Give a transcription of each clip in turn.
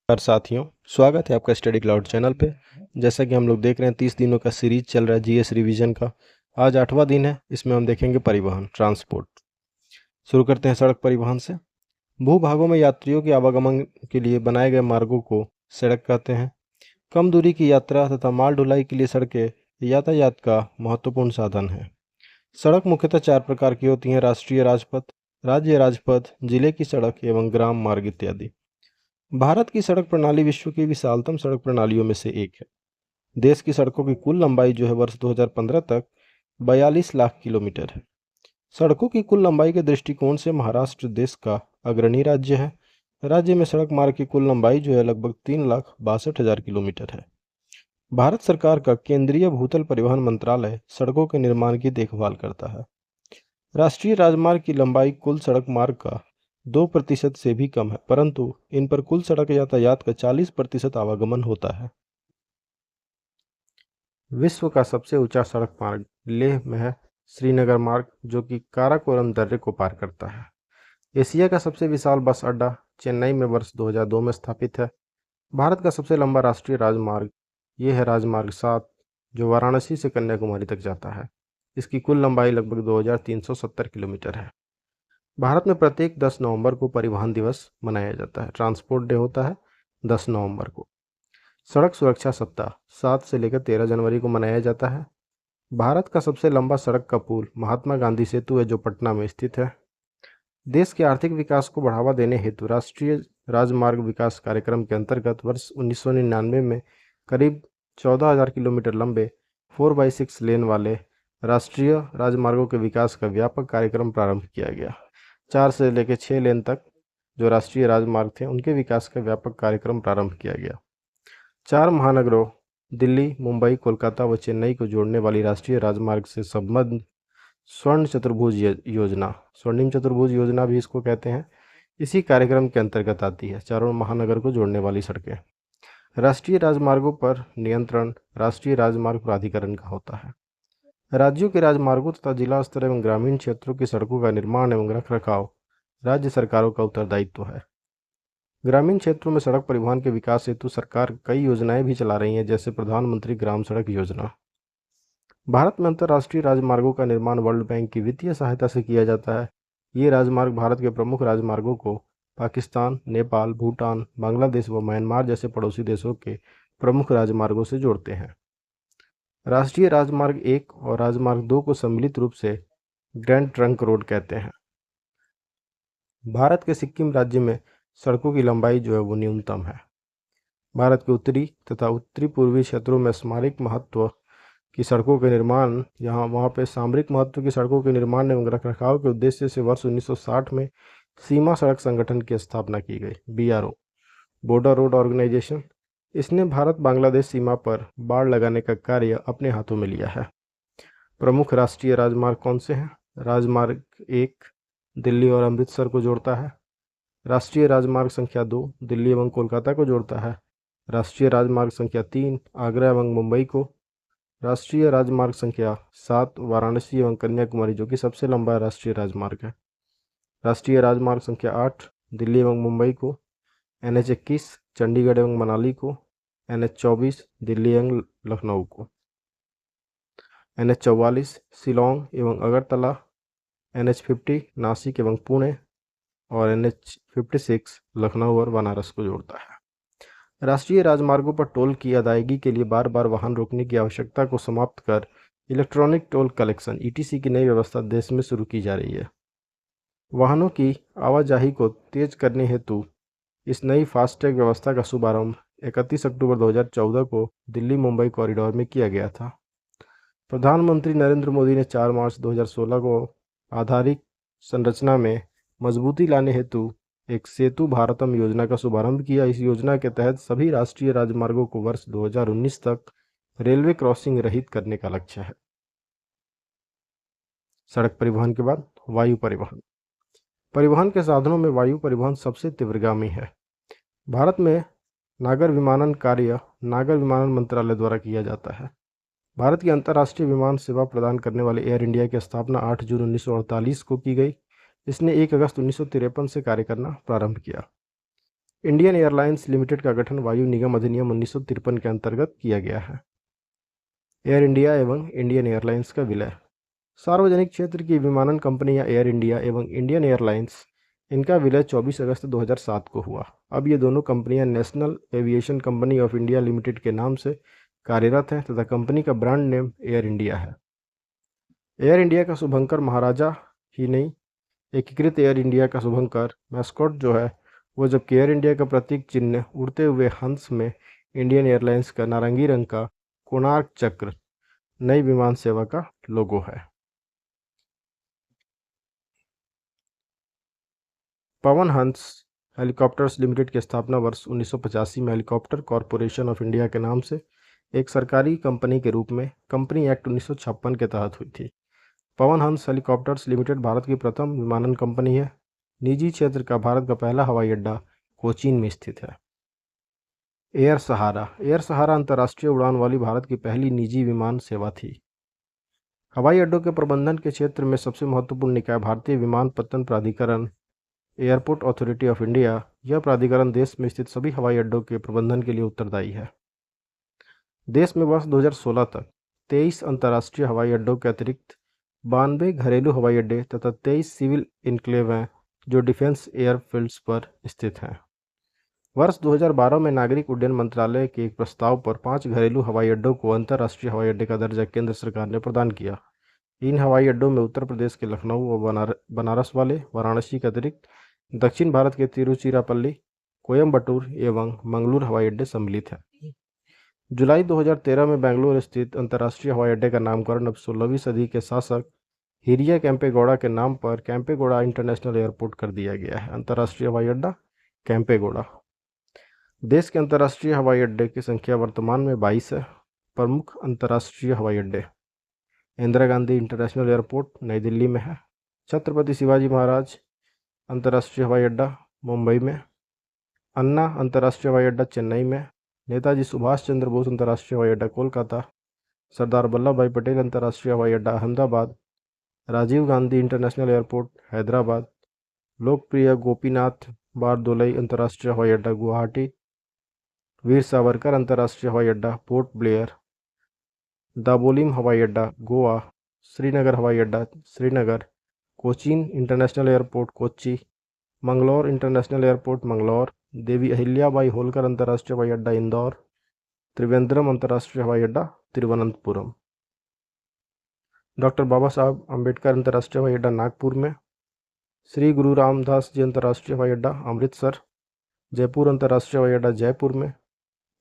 नमस्कार साथियों, स्वागत है आपका स्टडी क्लाउड चैनल पे। जैसा कि हम लोग देख रहे हैं 30 दिनों का सीरीज चल रहा है जीएस रिवीजन का। आज 8वां दिन है। इसमें हम देखेंगे परिवहन, ट्रांसपोर्ट। शुरू करते हैं सड़क परिवहन से। भूभागों में यात्रियों के आवागमन के लिए बनाए गए मार्गों को सड़क कहते हैं। कम दूरी की यात्रा तथा माल ढुलाई के लिए सड़कें यातायात का महत्वपूर्ण साधन है। सड़क मुख्यतः 4 प्रकार की होती हैं: राष्ट्रीय राजपथ, राज्य राजपथ, जिले की सड़क एवं ग्राम मार्ग इत्यादि। भारत की सड़क प्रणाली विश्व की विशालतम सड़क प्रणालियों में से एक है। देश की सड़कों की कुल लंबाई जो है वर्ष 2015 तक 42 लाख किलोमीटर है। सड़कों की कुल लंबाई के दृष्टिकोण से महाराष्ट्र देश का अग्रणी राज्य है। राज्य में सड़क मार्ग की कुल लंबाई जो है लगभग 3,62,000 किलोमीटर है। भारत सरकार का केंद्रीय भूतल परिवहन मंत्रालय सड़कों के निर्माण की देखभाल करता है। राष्ट्रीय राजमार्ग की लंबाई कुल सड़क मार्ग का 2% से भी कम है, परंतु इन पर कुल सड़क यातायात का 40% आवागमन होता है। विश्व का सबसे ऊंचा सड़क मार्ग लेह में है श्रीनगर मार्ग, जो कि काराकोरम दर्रे को पार करता है। एशिया का सबसे विशाल बस अड्डा चेन्नई में वर्ष 2002 में स्थापित है। भारत का सबसे लंबा राष्ट्रीय राजमार्ग ये है राजमार्ग 7, जो वाराणसी से कन्याकुमारी तक जाता है। इसकी कुल लंबाई लगभग 2370 किलोमीटर है। भारत में प्रत्येक 10 नवंबर को परिवहन दिवस मनाया जाता है। ट्रांसपोर्ट डे होता है 10 नवंबर को। सड़क सुरक्षा सप्ताह 7 से लेकर 13 जनवरी को मनाया जाता है। भारत का सबसे लंबा सड़क का पुल महात्मा गांधी सेतु है, जो पटना में स्थित है। देश के आर्थिक विकास को बढ़ावा देने हेतु राष्ट्रीय राजमार्ग विकास कार्यक्रम के अंतर्गत वर्ष 1999 में करीब 14,000 किलोमीटर लंबे 4x6 लेन वाले राष्ट्रीय राजमार्गों के विकास का व्यापक कार्यक्रम प्रारंभ किया गया। 4 से लेकर 6 लेन तक जो राष्ट्रीय राजमार्ग थे, उनके विकास का व्यापक कार्यक्रम प्रारंभ किया गया। 4 महानगरों दिल्ली, मुंबई, कोलकाता व चेन्नई को जोड़ने वाली राष्ट्रीय राजमार्ग से संबद्ध स्वर्ण चतुर्भुज योजना, स्वर्णिम चतुर्भुज योजना भी इसको कहते हैं, इसी कार्यक्रम के अंतर्गत आती है। चारों महानगर को जोड़ने वाली सड़कें। राष्ट्रीय राजमार्गों पर नियंत्रण राष्ट्रीय राजमार्ग प्राधिकरण का होता है। राज्यों के राजमार्गों तथा जिला स्तर एवं ग्रामीण क्षेत्रों की सड़कों का निर्माण एवं रखरखाव राज्य सरकारों का उत्तरदायित्व है। ग्रामीण क्षेत्रों में सड़क परिवहन के विकास हेतु सरकार कई योजनाएं भी चला रही हैं, जैसे प्रधानमंत्री ग्राम सड़क योजना। भारत में अंतर्राष्ट्रीय राजमार्गों का निर्माण वर्ल्ड बैंक की वित्तीय सहायता से किया जाता है। ये राजमार्ग भारत के प्रमुख राजमार्गों को पाकिस्तान, नेपाल, भूटान, बांग्लादेश व म्यांमार जैसे पड़ोसी देशों के प्रमुख राजमार्गों से जोड़ते हैं। राष्ट्रीय राजमार्ग 1 और राजमार्ग 2 को सम्मिलित रूप से ग्रैंड ट्रंक रोड कहते हैं। भारत के सिक्किम राज्य में सड़कों की लंबाई जो है वो न्यूनतम है। भारत के उत्तरी तथा उत्तरी पूर्वी क्षेत्रों में सामरिक महत्व की सड़कों के निर्माण वहाँ पे सामरिक महत्व की सड़कों के निर्माण एवं रखरखाव के उद्देश्य से वर्ष 1960 में सीमा सड़क संगठन की स्थापना की गई, BRO, बॉर्डर रोड ऑर्गेनाइजेशन। इसने भारत बांग्लादेश सीमा पर बाड़ लगाने का कार्य अपने हाथों में लिया है। प्रमुख राष्ट्रीय राजमार्ग कौन से हैं? राजमार्ग 1 दिल्ली और अमृतसर को जोड़ता है। राष्ट्रीय राजमार्ग संख्या 2 दिल्ली एवं कोलकाता को जोड़ता है। राष्ट्रीय राजमार्ग संख्या 3 आगरा एवं मुंबई को। राष्ट्रीय राजमार्ग संख्या 7 वाराणसी एवं कन्याकुमारी, जो कि सबसे लंबा राष्ट्रीय राजमार्ग है। राष्ट्रीय राजमार्ग संख्या 8 दिल्ली एवं मुंबई को। NH 21 चंडीगढ़ एवं मनाली को। NH 24 दिल्ली एवं लखनऊ को। NH 44 शिलोंग एवं अगरतला। NH 50 नासिक एवं पुणे और NH 56 लखनऊ और बनारस को जोड़ता है। राष्ट्रीय राजमार्गों पर टोल की अदायगी के लिए बार बार वाहन रोकने की आवश्यकता को समाप्त कर इलेक्ट्रॉनिक टोल कलेक्शन ETC की नई व्यवस्था देश में शुरू की जा रही है। वाहनों की आवाजाही को तेज करने हेतु इस नई फास्टैग व्यवस्था का शुभारंभ 31 अक्टूबर 2014 को दिल्ली मुंबई कॉरिडोर में किया गया था। प्रधानमंत्री नरेंद्र मोदी ने 4 मार्च 2016 को आधारिक संरचना में मजबूती लाने हेतु एक सेतु भारतम योजना का शुभारंभ किया। इस योजना के तहत सभी राष्ट्रीय राजमार्गों को वर्ष 2019 तक रेलवे क्रॉसिंग रहित करने का लक्ष्य है। सड़क परिवहन के बाद वायु परिवहन। परिवहन के साधनों में वायु परिवहन सबसे तीव्रगामी है। भारत में नागर विमानन कार्य नागर विमानन मंत्रालय द्वारा किया जाता है। भारत की अंतर्राष्ट्रीय विमान सेवा प्रदान करने वाले एयर इंडिया की स्थापना 8 जून 1948 को की गई। इसने 1 अगस्त 1953 से कार्य करना प्रारंभ किया। इंडियन एयरलाइंस लिमिटेड का गठन वायु निगम अधिनियम 1953 के अंतर्गत किया गया है। एयर इंडिया एवं इंडियन एयरलाइंस का विलय। सार्वजनिक क्षेत्र की विमानन कंपनियां एयर इंडिया एवं इंडियन एयरलाइंस, इनका विलय 24 अगस्त 2007 को हुआ। अब ये दोनों कंपनियां national aviation company of India limited के नाम से कार्यरत हैं तथा कंपनी का ब्रांड नेम एयर इंडिया है। एयर इंडिया का शुभंकर महाराजा ही नहीं, एकीकृत एयर इंडिया का शुभंकर मैस्कॉट जो है वो, जबकि एयर इंडिया का प्रतीक चिन्ह उड़ते हुए हंस में इंडियन एयरलाइंस का नारंगी रंग का कोणार्क चक्र नई विमान सेवा का लोगो है। पवन हंस हेलीकॉप्टर्स लिमिटेड की स्थापना वर्ष 1985 में हेलीकॉप्टर कॉरपोरेशन ऑफ इंडिया के नाम से एक सरकारी कंपनी के रूप में कंपनी एक्ट 1956 के तहत हुई थी। पवन हंस हेलीकॉप्टर्स लिमिटेड भारत की प्रथम विमानन कंपनी है। निजी क्षेत्र का भारत का पहला हवाई अड्डा कोचीन में स्थित है। एयर सहारा अंतर्राष्ट्रीय उड़ान वाली भारत की पहली निजी विमान सेवा थी। हवाई अड्डों के प्रबंधन के क्षेत्र में सबसे महत्वपूर्ण निकाय भारतीय विमानपत्तन प्राधिकरण एयरपोर्ट अथॉरिटी ऑफ इंडिया। यह प्राधिकरण देश में स्थित सभी हवाई अड्डों के प्रबंधन के लिए उत्तरदायी है। देश में वर्ष 2016 तक 23 अंतर्राष्ट्रीय हवाई अड्डों के अतिरिक्त 92 घरेलू हवाई अड्डे तथा 23 सिविल इनक्लेव हैं जो डिफेंस एयरफील्ड्स पर स्थित हैं। वर्ष 2012 में नागरिक उड्डयन मंत्रालय के एक प्रस्ताव पर 5 घरेलू हवाई अड्डों को अंतर्राष्ट्रीय हवाई अड्डे का दर्जा केंद्र सरकार ने प्रदान किया। इन हवाई अड्डों में उत्तर प्रदेश के लखनऊ और बनारस वाले, वाराणसी के अतिरिक्त दक्षिण भारत के तिरुचिरापल्ली, कोयम्बटूर एवं मंगलूर हवाई अड्डे सम्मिलित हैं। जुलाई 2013 में बेंगलुरु स्थित अंतर्राष्ट्रीय हवाई अड्डे का नामकरण अब 16वीं सदी के शासक हिरिया कैंपेगौड़ा के नाम पर कैंपेगौड़ा इंटरनेशनल एयरपोर्ट कर दिया गया है। अंतर्राष्ट्रीय हवाई अड्डा कैंपेगौड़ा। देश के अंतर्राष्ट्रीय हवाई अड्डे की संख्या वर्तमान में 22 है। प्रमुख अंतर्राष्ट्रीय हवाई अड्डे: इंदिरा गांधी इंटरनेशनल एयरपोर्ट नई दिल्ली में है। छत्रपति शिवाजी महाराज अंतर्राष्ट्रीय हवाई अड्डा मुंबई में। अन्ना अंतर्राष्ट्रीय हवाई अड्डा चेन्नई में। नेताजी सुभाष चंद्र बोस अंतर्राष्ट्रीय हवाई अड्डा कोलकाता। सरदार वल्लभ भाई पटेल अंतर्राष्ट्रीय हवाई अड्डा अहमदाबाद। Rajiv Gandhi international airport Hyderabad. लोकप्रिय गोपीनाथ बारदोलई अंतर्राष्ट्रीय हवाई अड्डा गुवाहाटी। वीर सावरकर अंतर्राष्ट्रीय हवाई अड्डा पोर्ट ब्लेयर। दाबोलिम हवाई अड्डा गोवा। श्रीनगर हवाई अड्डा Srinagar. Cochin international airport Kochi. Mangalore international airport Mangalore. Devi Ahilyabai Holkar अंतर्राष्ट्रीय हवाई अड्डा इंदौर। त्रिवेंद्रम अंतर्राष्ट्रीय हवाई अड्डा तिरुवनंतपुरम। डॉक्टर बाबा साहब अम्बेडकर अंतर्राष्ट्रीय हवाई अड्डा नागपुर में। श्री गुरु रामदास जी अंतर्राष्ट्रीय हवाई अड्डा अमृतसर। जयपुर अंतर्राष्ट्रीय हवाई अड्डा जयपुर में।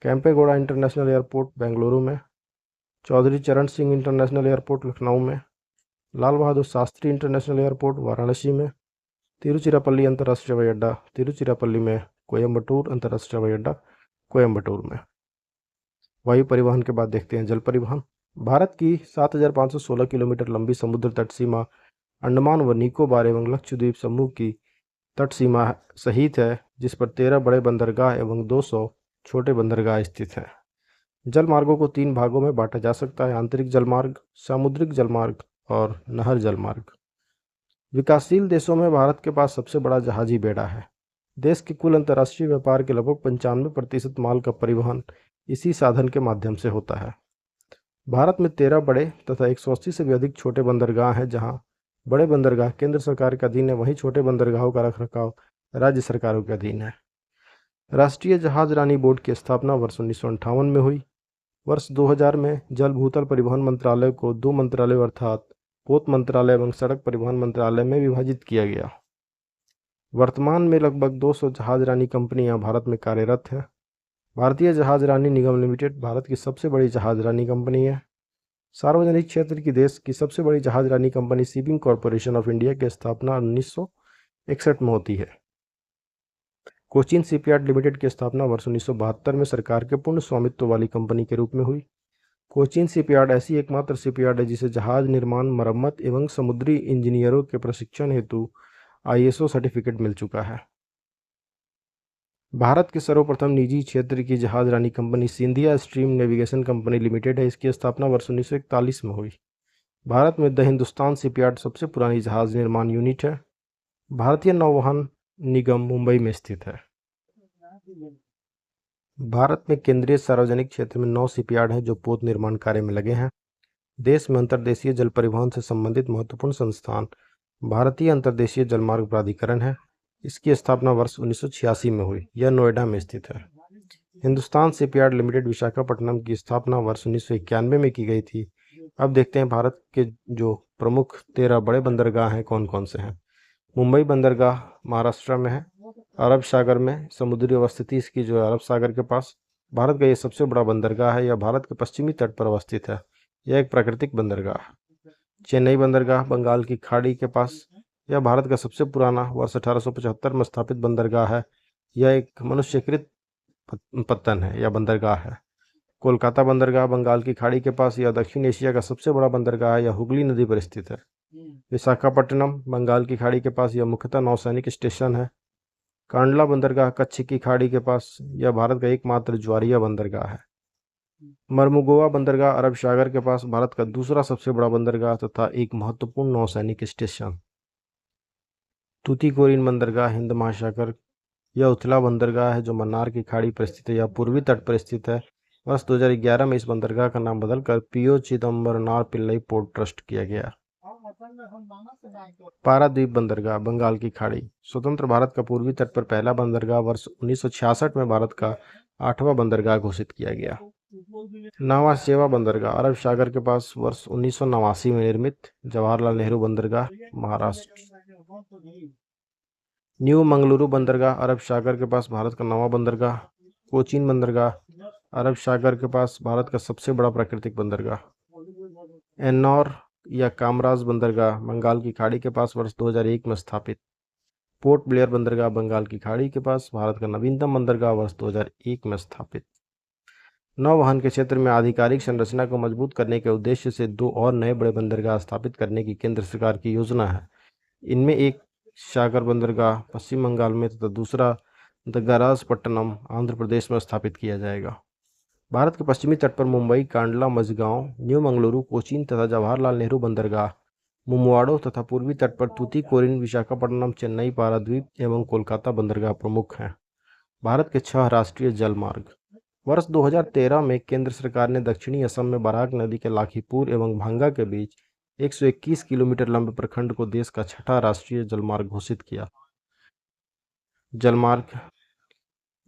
कैंपेगौड़ा इंटरनेशनल एयरपोर्ट बेंगलुरु में। चौधरी चरण सिंह इंटरनेशनल एयरपोर्ट लखनऊ में। लाल बहादुर शास्त्री इंटरनेशनल एयरपोर्ट वाराणसी में। तिरुचिरापल्ली अंतर्राष्ट्रीय हवाई अड्डा तिरुचिरापल्ली में। कोयम्बटूर अंतर्राष्ट्रीय हवाई अड्डा कोयम्बटूर में। वायु परिवहन के बाद देखते हैं जल परिवहन। भारत की 7,516 किलोमीटर लंबी समुद्र तट सीमा अंडमान व निकोबार एवं लक्षद्वीप समूह की तट सीमा सहित है, जिस पर 13 बड़े बंदरगाह एवं 200 छोटे बंदरगाह स्थित हैं। जल मार्गों को 3 भागों में बांटा जा सकता है: आंतरिक जलमार्ग, सामुद्रिक जलमार्ग और नहर जलमार्ग। विकासशील देशों में भारत के पास सबसे बड़ा जहाजी बेड़ा है। देश के कुल अंतर्राष्ट्रीय व्यापार के लगभग 95% माल का परिवहन इसी साधन के माध्यम से होता है। भारत में 13 बड़े तथा 180 से भी अधिक छोटे बंदरगाह हैं। जहां बड़े बंदरगाह केंद्र सरकार के अधीन है, वहीं छोटे बंदरगाहों का रखरखाव राज्य सरकारों के अधीन है। राष्ट्रीय जहाज रानी बोर्ड की स्थापना वर्ष 1958 में हुई। वर्ष 2000 में जल भूतल परिवहन मंत्रालय को 2 मंत्रालयों अर्थात पोत मंत्रालय एवं सड़क परिवहन मंत्रालय में विभाजित किया गया। वर्तमान में लगभग 200 जहाज रानी कंपनियां भारत में कार्यरत हैं। भारतीय जहाज रानी निगम लिमिटेड भारत की सबसे बड़ी जहाज रानी कंपनी है। सार्वजनिक क्षेत्र की देश की सबसे बड़ी जहाज रानी company shipping corporation of India की स्थापना 1961 में होती है। कोचीन शिपयार्ड लिमिटेड की स्थापना वर्ष 1972 में सरकार के पूर्ण स्वामित्व वाली कंपनी के रूप में हुई। कोचीन शिपयार्ड ऐसी एकमात्र शिपयार्ड है जिसे जहाज निर्माण, मरम्मत एवं समुद्री इंजीनियरों के प्रशिक्षण हेतु ISO सर्टिफिकेट मिल चुका है। भारत के सर्वप्रथम निजी क्षेत्र की जहाज रानी company Scindia stream navigation company limited है। इसकी स्थापना वर्ष 1941 में हुई। भारत में द हिंदुस्तान शिपयार्ड सबसे पुरानी जहाज निर्माण यूनिट है। भारतीय नौवहन निगम मुंबई में स्थित है। भारत में केंद्रीय सार्वजनिक क्षेत्र में 9 शिपयार्ड हैं जो पोत निर्माण कार्य में लगे हैं। देश में अंतर्देशीय जल परिवहन से संबंधित महत्वपूर्ण संस्थान भारतीय अंतर्देशीय जलमार्ग प्राधिकरण है। इसकी स्थापना वर्ष 1986 में हुई। यह नोएडा में स्थित है। हिंदुस्तान शिपयार्ड लिमिटेड विशाखापट्टनम की स्थापना वर्ष 1991 में की गई थी। अब देखते हैं भारत के जो प्रमुख 13 बड़े बंदरगाह हैं कौन कौन से हैं। मुंबई बंदरगाह महाराष्ट्र में है, अरब सागर में समुद्री अवस्थिति इसकी जो है अरब सागर के पास। भारत का ये सबसे बड़ा बंदरगाह है। यह भारत के पश्चिमी तट पर अवस्थित है। यह एक प्राकृतिक बंदरगाह है। चेन्नई बंदरगाह बंगाल की खाड़ी के पास। यह भारत का सबसे पुराना वर्ष 1875 में स्थापित बंदरगाह है। यह एक मनुष्यकृत पत्तन है या बंदरगाह है। कोलकाता बंदरगाह बंगाल की खाड़ी के पास। यह दक्षिण एशिया का सबसे बड़ा बंदरगाह है। यह हुगली नदी पर स्थित है। विशाखापट्टनम बंगाल की खाड़ी के पास। यह मुख्यतः नौसैनिक स्टेशन है। कांडला बंदरगाह कच्छ की खाड़ी के पास। यह भारत का एकमात्र ज्वारीय बंदरगाह है। मर्मुगोवा बंदरगाह अरब सागर के पास, भारत का दूसरा सबसे बड़ा बंदरगाह तथा एक महत्वपूर्ण नौसैनिक स्टेशन। तूतीकोरिन बंदरगाह हिंद महासागर। यह उथला बंदरगाह है जो मन्नार की खाड़ी पर स्थित है। यह पूर्वी तट पर स्थित है। वर्ष 2011 में इस बंदरगाह का नाम बदलकर PO Chidambaranar Pillai port trust किया गया। पारादीप बंदरगाह बंगाल की खाड़ी। स्वतंत्र भारत का पूर्वी तट पर पहला बंदरगाह वर्ष 1966 में भारत का 8वां बंदरगाह घोषित किया गया। नावा शेवा बंदरगाह अरब सागर के पास, वर्ष 1989 में निर्मित। जवाहरलाल नेहरू बंदरगाह महाराष्ट्र। न्यू मंगलुरु बंदरगाह अरब सागर के पास, भारत का 9वां बंदरगाह। कोचीन बंदरगाह अरब सागर के पास, भारत का सबसे बड़ा प्राकृतिक बंदरगाह। एन्नौर या कामराज बंदरगाह बंगाल की खाड़ी के पास, वर्ष 2001 में स्थापित। पोर्ट ब्लेयर बंदरगाह बंगाल की खाड़ी के पास, भारत का नवीनतम बंदरगाह, वर्ष 2001 में स्थापित। नौवहन के क्षेत्र में आधिकारिक संरचना को मजबूत करने के उद्देश्य से 2 और नए बड़े बंदरगाह स्थापित करने की केंद्र सरकार की योजना है। इनमें एक सागर बंदरगाह पश्चिम बंगाल में तथा दूसरा दग्गाराजपट्टनम आंध्र प्रदेश में स्थापित किया जाएगा। भारत के पश्चिमी तट पर मुंबई, कांडला, मझगांव, न्यू मंगलुरु, कोचीन तथा जवाहरलाल नेहरू बंदरगाह, मुम्बाडो तथा पूर्वी तट पर तूतीकोरिन, विशाखापट्टनम, चेन्नई, पारादीप एवं कोलकाता बंदरगाह प्रमुख हैं। भारत के 6 राष्ट्रीय जल मार्ग। वर्ष 2013 में केंद्र सरकार ने दक्षिणी असम में बराक नदी के लाखीपुर एवं भांगा के बीच 121 किलोमीटर लंबे प्रखंड को देश का 6ठा राष्ट्रीय जलमार्ग घोषित किया। जलमार्ग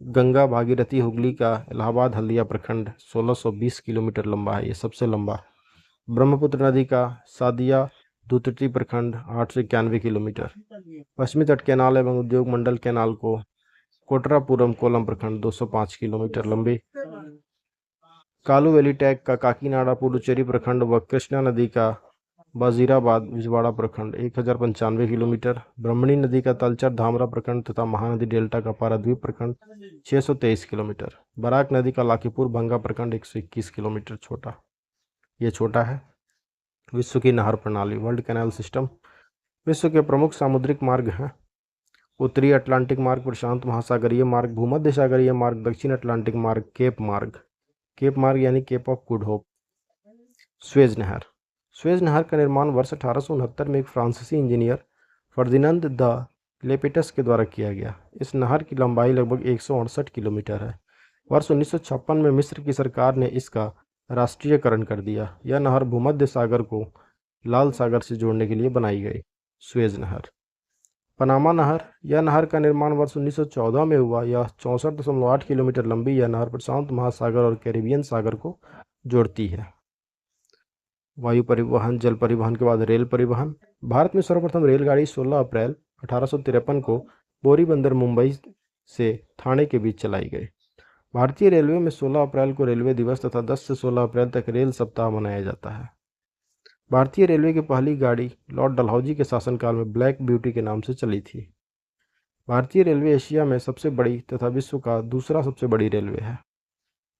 गंगा भागीरथी हुगली का इलाहाबाद हल्दिया प्रखंड 1620 किलोमीटर लंबा है। ये सबसे लंबा। ब्रह्मपुत्र नदी का सादिया दुतटी प्रखंड 891 किलोमीटर। पश्चिमी तट कैनाल एवं उद्योग मंडल कैनाल को कोटरापुरम कोलम प्रखंड 205 किलोमीटर लंबी। कालू वैली टैग का काकीनाडा पुडुचेरी प्रखंड व कृष्णा नदी का वजीराबाद विजवाड़ा प्रखंड 1095 किलोमीटर। ब्रह्मणी नदी का तलचर धामरा प्रखंड तथा महानदी डेल्टा का पारादीप प्रखंड 623 किलोमीटर। बराक नदी का लाखीपुर भंगा प्रखंड 121 किलोमीटर छोटा। ये छोटा है। विश्व की नहर प्रणाली वर्ल्ड कैनाल सिस्टम। विश्व के प्रमुख सामुद्रिक मार्ग हैं उत्तरी अटलांटिक मार्ग, प्रशांत महासागरीय मार्ग, भूमध्य सागरीय मार्ग, दक्षिण अटलांटिक मार्ग, केप मार्ग। केप मार्ग यानी cape of good hope. Suez नहर। स्वेज नहर का निर्माण वर्ष 1869 में एक फ्रांसीसी इंजीनियर फर्दिनांद द लेपेटस के द्वारा किया गया। इस नहर की लंबाई लगभग 168 किलोमीटर है। वर्ष 1956 में मिस्र की सरकार ने इसका राष्ट्रीयकरण कर दिया। यह नहर भूमध्य सागर को लाल सागर से जोड़ने के लिए बनाई गई। स्वेज नहर। पनामा नहर। यह नहर का निर्माण वर्ष 1914 में हुआ। यह 64.8 किलोमीटर लंबी यह नहर प्रशांत महासागर और कैरिबियन सागर को जोड़ती है। वायु परिवहन। जल परिवहन के बाद रेल परिवहन। भारत में सर्वप्रथम रेलगाड़ी 16 अप्रैल 1853 को बोरीबंदर मुंबई से ठाणे के बीच चलाई गई। भारतीय रेलवे में 16 अप्रैल को रेलवे दिवस तथा 10 से 16 अप्रैल तक रेल सप्ताह मनाया जाता है। भारतीय रेलवे की पहली गाड़ी लॉर्ड डलहौजी के शासनकाल में ब्लैक ब्यूटी के नाम से चली थी। भारतीय रेलवे एशिया में सबसे बड़ी तथा विश्व का दूसरा सबसे बड़ी रेलवे है।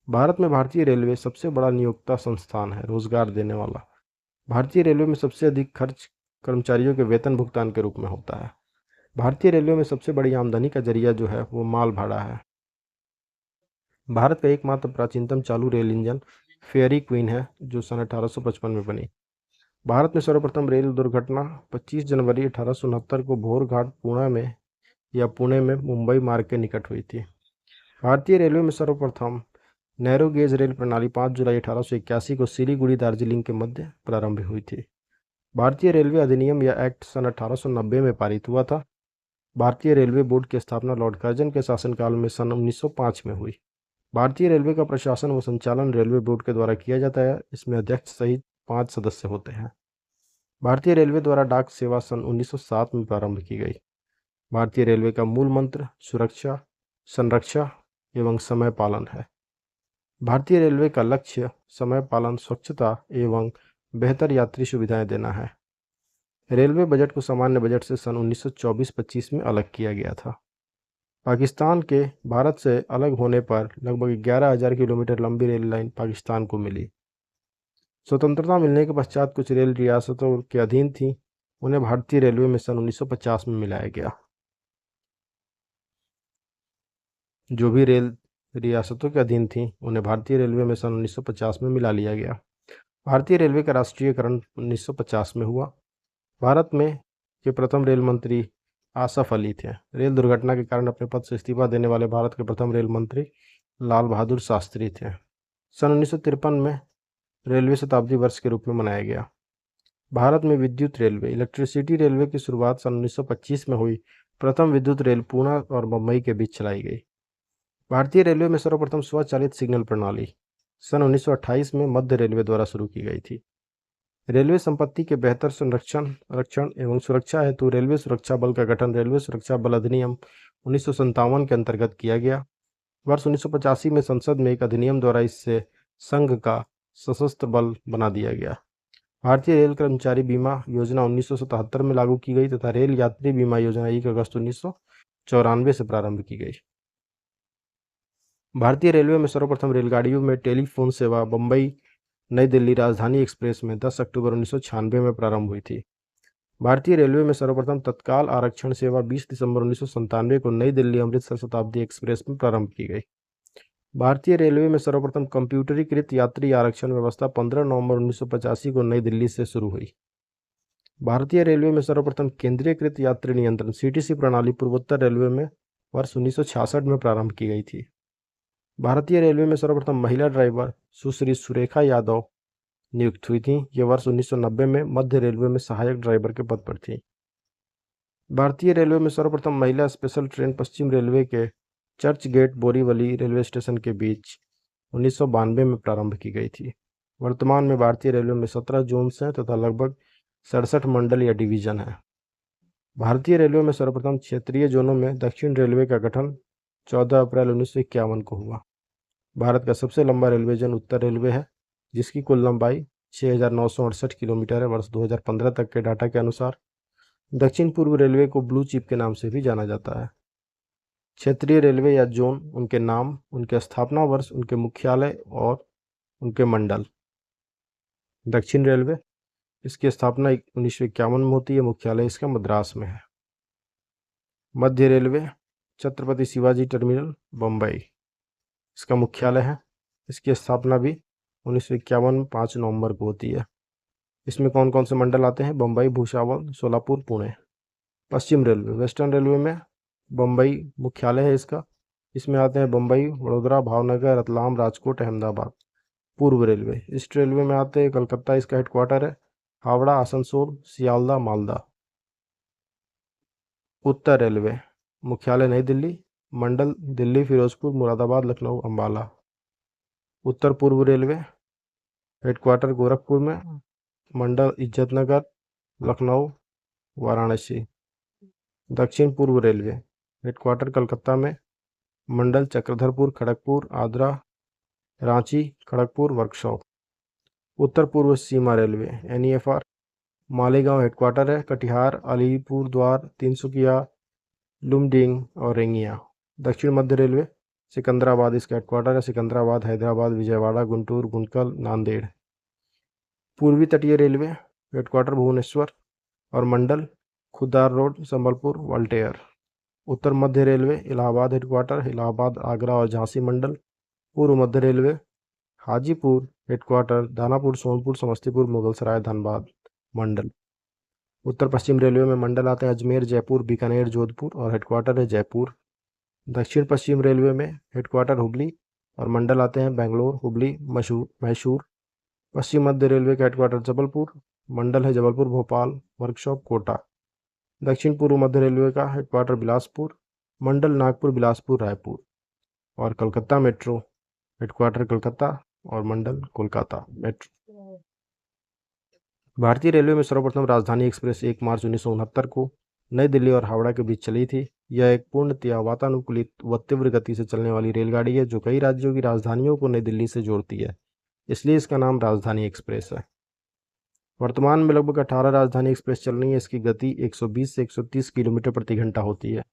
भारत में भारतीय रेलवे सबसे बड़ा नियोक्ता संस्थान है, रोजगार देने वाला। भारतीय रेलवे में सबसे अधिक खर्च कर्मचारियों के वेतन भुगतान के रूप में होता है। भारतीय रेलवे में सबसे बड़ी आमदनी का जरिया जो है वो माल भाड़ा है। भारत का एकमात्र प्राचीनतम चालू रेल इंजन फेयरी क्वीन है जो सन 1855 में बनी। भारत में सर्वप्रथम रेल दुर्घटना 25 जनवरी 1869 को भोरघाट पुणे में मुंबई मार्ग के निकट हुई थी। भारतीय रेलवे में सर्वप्रथम नैरो गेज रेल प्रणाली 5 जुलाई 1881 को सिलीगुड़ी दार्जिलिंग के मध्य प्रारंभ हुई थी। भारतीय रेलवे अधिनियम या एक्ट सन 1890 में पारित हुआ था। भारतीय रेलवे बोर्ड की स्थापना लॉर्ड कर्जन के शासनकाल में सन 1905 में हुई। भारतीय रेलवे का प्रशासन व संचालन रेलवे बोर्ड के द्वारा किया जाता है। इसमें अध्यक्ष सहित 5 सदस्य होते हैं। भारतीय रेलवे द्वारा डाक सेवा सन 1907 में प्रारंभ की गई। भारतीय रेलवे का मूल मंत्र सुरक्षा, संरक्षा एवं समय पालन है। भारतीय रेलवे का लक्ष्य समय पालन, स्वच्छता एवं बेहतर यात्री सुविधाएं देना है। रेलवे बजट को सामान्य बजट से सन 1924-25 में अलग किया गया था। पाकिस्तान के भारत से अलग होने पर लगभग 11,000 किलोमीटर लंबी रेल लाइन पाकिस्तान को मिली। स्वतंत्रता मिलने के पश्चात कुछ रेल रियासतों के अधीन थी, उन्हें भारतीय रेलवे में सन 1950 में मिलाया गया। जो भी रेल रियासतों के अधीन थी उन्हें भारतीय रेलवे में सन 1950 में मिला लिया गया। भारतीय रेलवे का राष्ट्रीयकरण 1950 में हुआ। भारत में के प्रथम रेल मंत्री आसफ अली थे। रेल दुर्घटना के कारण अपने पद से इस्तीफा देने वाले भारत के प्रथम रेल मंत्री लाल बहादुर शास्त्री थे। सन 1953 में रेलवे शताब्दी वर्ष के रूप में मनाया गया। भारत में विद्युत रेलवे इलेक्ट्रिसिटी रेलवे की शुरुआत सन 1925 में हुई। प्रथम विद्युत रेल पूना और मुंबई के बीच चलाई गई। भारतीय रेलवे में सर्वप्रथम स्वचालित सिग्नल प्रणाली सन 1928 में मध्य रेलवे द्वारा शुरू की गई थी। रेलवे संपत्ति के बेहतर संरक्षण, रक्षण एवं सुरक्षा हेतु रेलवे सुरक्षा बल का गठन रेलवे सुरक्षा बल अधिनियम 1957 के अंतर्गत किया गया। वर्ष 1985 में संसद में एक अधिनियम द्वारा इससे संघ का सशस्त्र बल बना दिया गया। भारतीय रेल कर्मचारी बीमा योजना 1977 में लागू की गई तथा रेल यात्री बीमा योजना 1 अगस्त 1994 से प्रारंभ की गई। भारतीय रेलवे में सर्वप्रथम रेलगाड़ियों में टेलीफोन सेवा बम्बई नई दिल्ली राजधानी एक्सप्रेस में 10 अक्टूबर 1996 में प्रारंभ हुई थी। भारतीय रेलवे में सर्वप्रथम तत्काल आरक्षण सेवा 20 दिसंबर 1997 को नई दिल्ली अमृतसर शताब्दी एक्सप्रेस में प्रारंभ की गई। भारतीय रेलवे में सर्वप्रथम कंप्यूटरीकृत यात्री आरक्षण व्यवस्था 15 नवंबर 1985 को नई दिल्ली से शुरू हुई। भारतीय रेलवे में सर्वप्रथम केंद्रीयकृत यात्री नियंत्रण सीटीसी प्रणाली पूर्वोत्तर रेलवे में वर्ष 1966 में प्रारंभ की गई थी। भारतीय रेलवे में सर्वप्रथम महिला ड्राइवर सुश्री सुरेखा यादव नियुक्त हुई थी। ये वर्ष 1990 में मध्य रेलवे में सहायक ड्राइवर के पद पर थी। भारतीय रेलवे में सर्वप्रथम महिला स्पेशल ट्रेन पश्चिम रेलवे के Churchgate Borivali railway station के बीच 1992 में प्रारंभ की गई थी। वर्तमान में भारतीय रेलवे में 17 जोन्स हैं तथा लगभग 67 मंडल या डिवीजन है। भारतीय रेलवे में सर्वप्रथम क्षेत्रीय जोनों में दक्षिण रेलवे का गठन 14 अप्रैल 1951 को हुआ। भारत का सबसे लंबा रेलवे जोन उत्तर रेलवे है, जिसकी कुल लंबाई 6,968 किलोमीटर है वर्ष 2015 तक के डाटा के अनुसार। दक्षिण पूर्व रेलवे को ब्लू चिप के नाम से भी जाना जाता है। क्षेत्रीय रेलवे या जोन उनके नाम, उनके स्थापना वर्ष, उनके मुख्यालय और उनके मंडल। दक्षिण रेलवे, इसकी स्थापना 1951 में होती है, मुख्यालय इसका मद्रास में है। मध्य रेलवे छत्रपति शिवाजी टर्मिनल बम्बई, इसका मुख्यालय है। इसकी स्थापना भी 1951 में 5 नवंबर को होती है। इसमें कौन कौन से मंडल आते हैं? बम्बई, भुसावल, सोलापुर, पुणे। पश्चिम रेलवे वेस्टर्न रेलवे में बम्बई मुख्यालय है इसका। इसमें आते हैं बम्बई, वडोदरा, भावनगर, रतलाम, राजकोट, अहमदाबाद। पूर्व रेलवे ईस्ट रेलवे में आते हैं कलकत्ता, इसका हेडक्वार्टर है। हावड़ा, आसनसोल, सियालदा, मालदा। उत्तर रेलवे मुख्यालय नई दिल्ली, मंडल दिल्ली, फिरोजपुर, मुरादाबाद, लखनऊ, अंबाला। उत्तर पूर्व रेलवे हेडक्वार्टर गोरखपुर में, मंडल इज्जतनगर, लखनऊ, वाराणसी। दक्षिण पूर्व रेलवे हेडक्वार्टर कलकत्ता में, मंडल चक्रधरपुर, खड़गपुर, आद्रा, रांची, खड़गपुर, वर्कशॉप। उत्तर पूर्व सीमा रेलवे NEFR मालेगांव हेडक्वार्टर है। कटिहार, अलीपुरद्वार, तिनसुकिया, लुमडिंग और रेंगिया। दक्षिण मध्य रेलवे सिकंदराबाद इसका हेडक्वार्टर है। सिकंदराबाद, हैदराबाद, विजयवाड़ा, गुंटूर, गुंटकल, नांदेड़। पूर्वी तटीय रेलवे हेडक्वार्टर भुवनेश्वर और मंडल खुदार रोड, संबलपुर, वाल्टेयर। उत्तर मध्य रेलवे इलाहाबाद हेडक्वार्टर, इलाहाबाद, आगरा और झांसी मंडल। पूर्व मध्य रेलवे हाजीपुर हेडक्वार्टर, दानापुर, सोनपुर, समस्तीपुर, मुगलसराय, धनबाद मंडल। उत्तर पश्चिम रेलवे में मंडल आते हैं अजमेर, जयपुर, बीकानेर, जोधपुर और हेडक्वार्टर है जयपुर। दक्षिण पश्चिम रेलवे में हेडक्वार्टर हुबली और मंडल आते हैं बेंगलोर, हुबली, मैसूर। पश्चिम मध्य रेलवे का हेडक्वार्टर जबलपुर, मंडल है जबलपुर, भोपाल, वर्कशॉप कोटा। दक्षिण पूर्व मध्य रेलवे का हेडक्वार्टर बिलासपुर, मंडल नागपुर, बिलासपुर, रायपुर। और कलकत्ता मेट्रो हेडक्वार्टर कलकत्ता और मंडल कोलकाता मेट्रो। भारतीय रेलवे में सर्वप्रथम राजधानी एक्सप्रेस 1 मार्च 1969 को नई दिल्ली और हावड़ा के बीच चली थी। यह एक पूर्णतया वातानुकूलित व तीव्र गति से चलने वाली रेलगाड़ी है जो कई राज्यों की राजधानियों को नई दिल्ली से जोड़ती है, इसलिए इसका नाम राजधानी एक्सप्रेस है। वर्तमान में लगभग 18 राजधानी एक्सप्रेस चल रही है। इसकी गति 120 से 130 किलोमीटर प्रति घंटा होती है।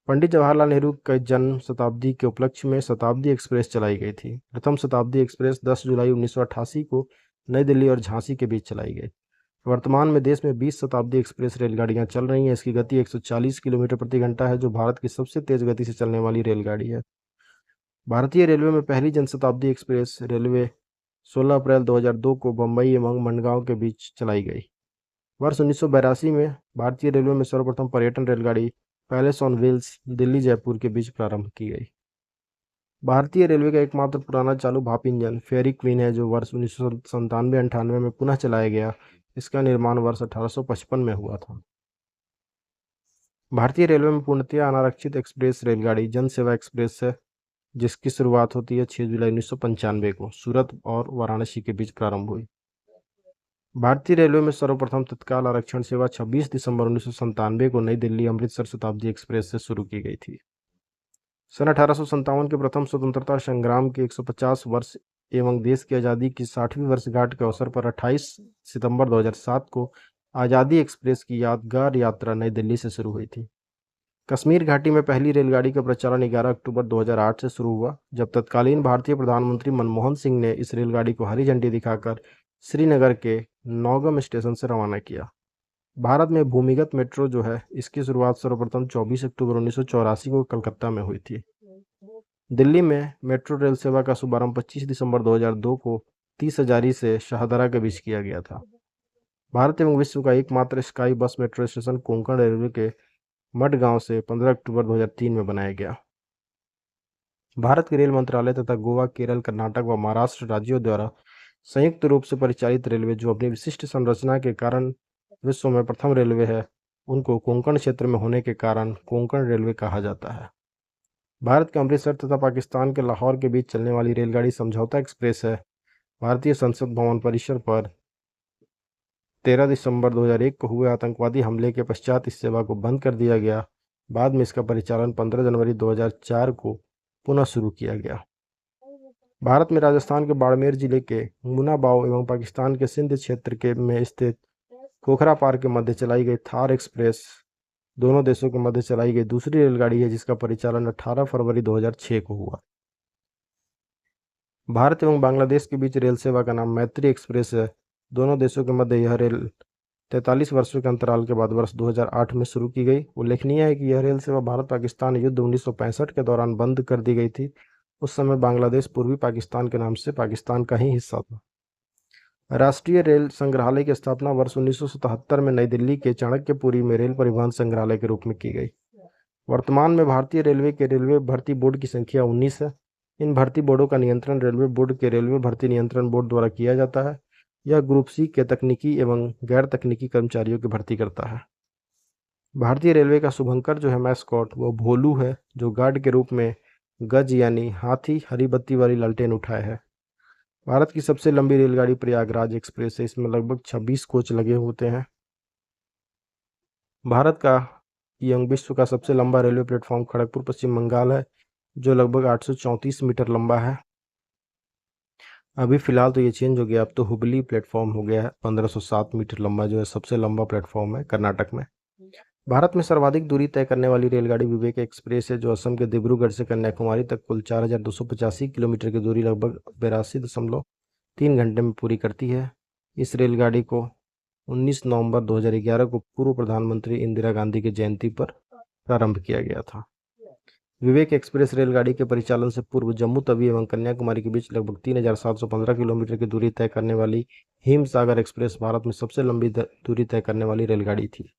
पंडित जवाहरलाल नेहरू के जन्म शताब्दी के उपलक्ष्य में शताब्दी एक्सप्रेस चलाई गई थी। प्रथम शताब्दी एक्सप्रेस 10 जुलाई 1988 को नई दिल्ली और झांसी के बीच चलाई गई। वर्तमान में देश में 20 शताब्दी एक्सप्रेस रेलगाड़ियां चल रही हैं। इसकी गति 140 किलोमीटर प्रति घंटा है, जो भारत की सबसे तेज गति से चलने वाली रेलगाड़ी है। भारतीय रेलवे में पहली जनशताब्दी एक्सप्रेस रेलवे 16 अप्रैल 2002 को बम्बई एवं मंडगांव के बीच चलाई गई। वर्ष 1982 में भारतीय रेलवे में सर्वप्रथम पर्यटन रेलगाड़ी palace on wheels Delhi Jaipur के बीच प्रारंभ की गई। भारतीय रेलवे का एकमात्र पुराना चालू भाप इंजन फेरी क्वीन है, जो वर्ष 1997-98 में पुनः चलाया गया। इसका निर्माण वर्ष 1855 में हुआ था। भारतीय रेलवे में पूर्णतया अनारक्षित एक्सप्रेस रेलगाड़ी जन सेवा एक्सप्रेस है, जिसकी शुरुआत होती है 6 जुलाई 1995 को सूरत और वाराणसी के बीच प्रारंभ हुई। भारतीय रेलवे में सर्वप्रथम तत्काल आरक्षण सेवा 26 दिसंबर 1997 को नई दिल्ली अमृतसर शताब्दी एक्सप्रेस से शुरू की गई थी। सन 1857 के प्रथम स्वतंत्रता संग्राम के 150 वर्ष एवं देश की आज़ादी की 60वीं वर्षगांठ के अवसर पर 28 सितंबर 2007 को आज़ादी एक्सप्रेस की यादगार यात्रा नई दिल्ली से शुरू हुई थी। कश्मीर घाटी में पहली रेलगाड़ी का प्रचालन 11 अक्टूबर 2008 से शुरू हुआ, जब तत्कालीन भारतीय प्रधानमंत्री मनमोहन सिंह ने इस रेलगाड़ी को हरी झंडी दिखाकर श्रीनगर के नौगम स्टेशन से रवाना किया। भारत में भूमिगत मेट्रो जो है, इसकी शुरुआत सर्वप्रथम 24 अक्टूबर 1984 को कलकत्ता में हुई थी। दिल्ली में मेट्रो रेल सेवा का शुभारंभ 25 दिसंबर 2002 को 30 हजारी से शाहदरा के बीच किया गया था। भारत एवं विश्व का एकमात्र स्काई बस मेट्रो स्टेशन कोंकण रेलवे के मडगांव से 15 अक्टूबर 2003 में बनाया गया। भारत के रेल मंत्रालय तथा गोवा, केरल, कर्नाटक व महाराष्ट्र राज्यों द्वारा संयुक्त रूप से परिचालित रेलवे, जो अपनी विशिष्ट संरचना के कारण विश्व में प्रथम रेलवे है, उनको कोंकण क्षेत्र में होने के कारण कोंकण रेलवे कहा जाता है। भारत के अमृतसर तथा पाकिस्तान के लाहौर के बीच चलने वाली रेलगाड़ी समझौता एक्सप्रेस है। भारतीय संसद भवन परिसर पर 13 दिसंबर 2001 को हुए आतंकवादी हमले के पश्चात इस सेवा को बंद कर दिया गया। बाद में इसका परिचालन 15 जनवरी 2004 को पुनः शुरू किया गया। भारत में राजस्थान के बाड़मेर जिले के मुनाबाव एवं पाकिस्तान के सिंध क्षेत्र के में स्थित खोखरा पार के मध्य चलाई गई थार एक्सप्रेस दोनों देशों के मध्य चलाई गई दूसरी रेलगाड़ी है, जिसका परिचालन 18 फरवरी 2006 को हुआ। भारत एवं बांग्लादेश के बीच रेल सेवा का नाम मैत्री एक्सप्रेस है। दोनों देशों के मध्य यह रेल 43 वर्षों के अंतराल के बाद वर्ष 2008 में शुरू की गई। उल्लेखनीय है कि यह रेल सेवा भारत पाकिस्तान युद्ध 1965 के दौरान बंद कर दी गई थी। उस समय बांग्लादेश पूर्वी पाकिस्तान के नाम से पाकिस्तान का ही हिस्सा था। राष्ट्रीय रेल संग्रहालय की स्थापना वर्ष 1977 में नई दिल्ली के चाणक्यपुरी में रेल परिवहन संग्रहालय के रूप में की गई। वर्तमान में भारतीय रेलवे के रेलवे भर्ती बोर्ड की संख्या 19 है। इन भर्ती बोर्डों का नियंत्रण रेलवे बोर्ड के रेलवे भर्ती नियंत्रण बोर्ड द्वारा किया जाता है। यह ग्रुप सी के तकनीकी एवं गैर तकनीकी कर्मचारियों की भर्ती करता है। भारतीय रेलवे का शुभंकर जो है मैस्कॉट, वो भोलू है, जो गार्ड के रूप में गज यानी हाथी हरी बत्ती वाली लालटेन उठाए है। भारत की सबसे लंबी रेलगाड़ी प्रयागराज एक्सप्रेस है। इसमें लगभग 26 कोच लगे होते हैं। भारत का एवं विश्व का सबसे लंबा रेलवे प्लेटफॉर्म खड़गपुर पश्चिम बंगाल है, जो लगभग 834 मीटर लंबा है। अभी फिलहाल तो ये चेंज हो गया, अब तो हुबली प्लेटफॉर्म हो गया है, 1507 मीटर लंबा, जो है सबसे लंबा प्लेटफॉर्म है कर्नाटक में। भारत में सर्वाधिक दूरी तय करने वाली रेलगाड़ी विवेक एक्सप्रेस है, जो असम के डिब्रूगढ़ से कन्याकुमारी तक कुल 4285 किलोमीटर की दूरी लगभग 82.3 घंटे में पूरी करती है। इस रेलगाड़ी को 19 नवंबर 2011 को पूर्व प्रधानमंत्री इंदिरा गांधी की जयंती पर प्रारंभ किया गया था। विवेक एक्सप्रेस रेलगाड़ी के परिचालन से पूर्व जम्मू तवी एवं कन्याकुमारी के बीच लगभग 3715 किलोमीटर की दूरी तय करने वाली हिमसागर एक्सप्रेस भारत में सबसे लंबी दूरी तय करने वाली रेलगाड़ी थी।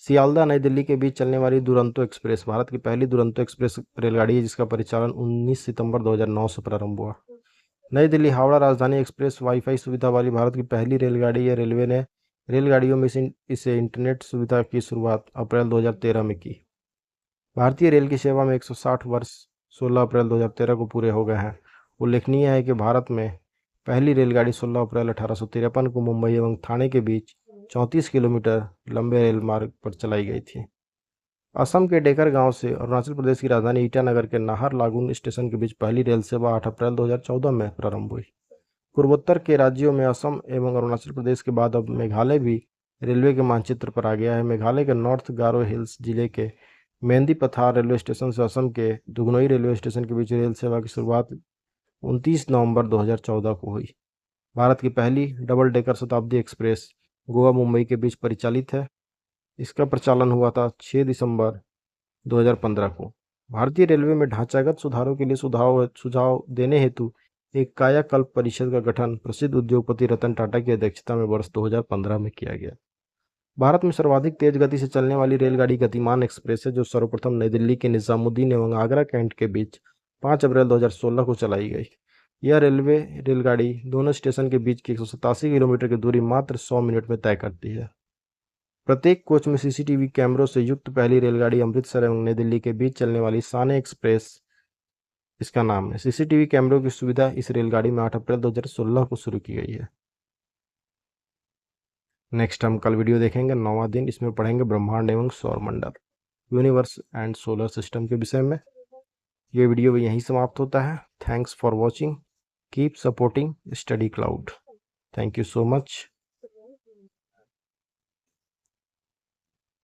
सियालदह नई दिल्ली के बीच चलने वाली दुरंतो एक्सप्रेस भारत की पहली दुरंतो एक्सप्रेस रेलगाड़ी है जिसका परिचालन 19 सितंबर 2009 से प्रारंभ हुआ। नई दिल्ली हावड़ा राजधानी एक्सप्रेस वाईफाई सुविधा वाली भारत की पहली रेलगाड़ी है। रेलवे ने रेलगाड़ियों में इसे इंटरनेट सुविधा की शुरुआत अप्रैल 2013 में की। भारतीय रेल की सेवा में 160 वर्ष 16 अप्रैल 2013 को पूरे हो गए हैं। उल्लेखनीय है कि भारत में पहली रेलगाड़ी 16 अप्रैल 1853 को मुंबई एवं ठाणे के बीच 34 किलोमीटर लंबे रेल मार्ग पर चलाई गई थी। असम के डेकर गांव से अरुणाचल प्रदेश की राजधानी ईटानगर के नाहरलागुन स्टेशन के बीच पहली रेल सेवा 8 अप्रैल 2014 में प्रारंभ हुई। पूर्वोत्तर के राज्यों में असम एवं अरुणाचल प्रदेश के बाद अब मेघालय भी रेलवे के मानचित्र पर आ गया है। मेघालय के नॉर्थ गारो हिल्स जिले के मेहंदी पथार रेलवे स्टेशन से असम के दुगनोई रेलवे स्टेशन के बीच रेल सेवा की शुरुआत 29 नवंबर 2014 को हुई। भारत की पहली डबल डेकर शताब्दी एक्सप्रेस गोवा मुंबई के बीच परिचालित है। इसका प्रचालन हुआ था 6 दिसंबर 2015 को। भारतीय रेलवे में ढांचागत सुधारों के लिए सुझाव देने हेतु एक कायाकल्प परिषद का गठन प्रसिद्ध उद्योगपति रतन टाटा की अध्यक्षता में वर्ष 2015 में किया गया। भारत में सर्वाधिक तेज गति से चलने वाली रेलगाड़ी गतिमान एक्सप्रेस है जो सर्वप्रथम नई दिल्ली के निजामुद्दीन एवं आगरा कैंट के बीच 5 अप्रैल 2016 को चलाई गई। यह रेलगाड़ी दोनों स्टेशन के बीच की 187 किलोमीटर की दूरी मात्र 100 मिनट में तय करती है। प्रत्येक कोच में सीसीटीवी कैमरों से युक्त पहली रेलगाड़ी अमृतसर एवं नई दिल्ली के बीच चलने वाली शान एक्सप्रेस इसका नाम है। सीसीटीवी कैमरों की सुविधा इस रेलगाड़ी में 8 अप्रैल 2016 को शुरू की गई है। नेक्स्ट हम कल वीडियो देखेंगे 9वां दिन। इसमें पढ़ेंगे ब्रह्मांड एवं सौरमंडल, यूनिवर्स एंड सोलर सिस्टम के विषय में। ये वीडियो भी यहीं समाप्त होता है। Thanks for watching. Keep supporting study cloud. Thank you so much.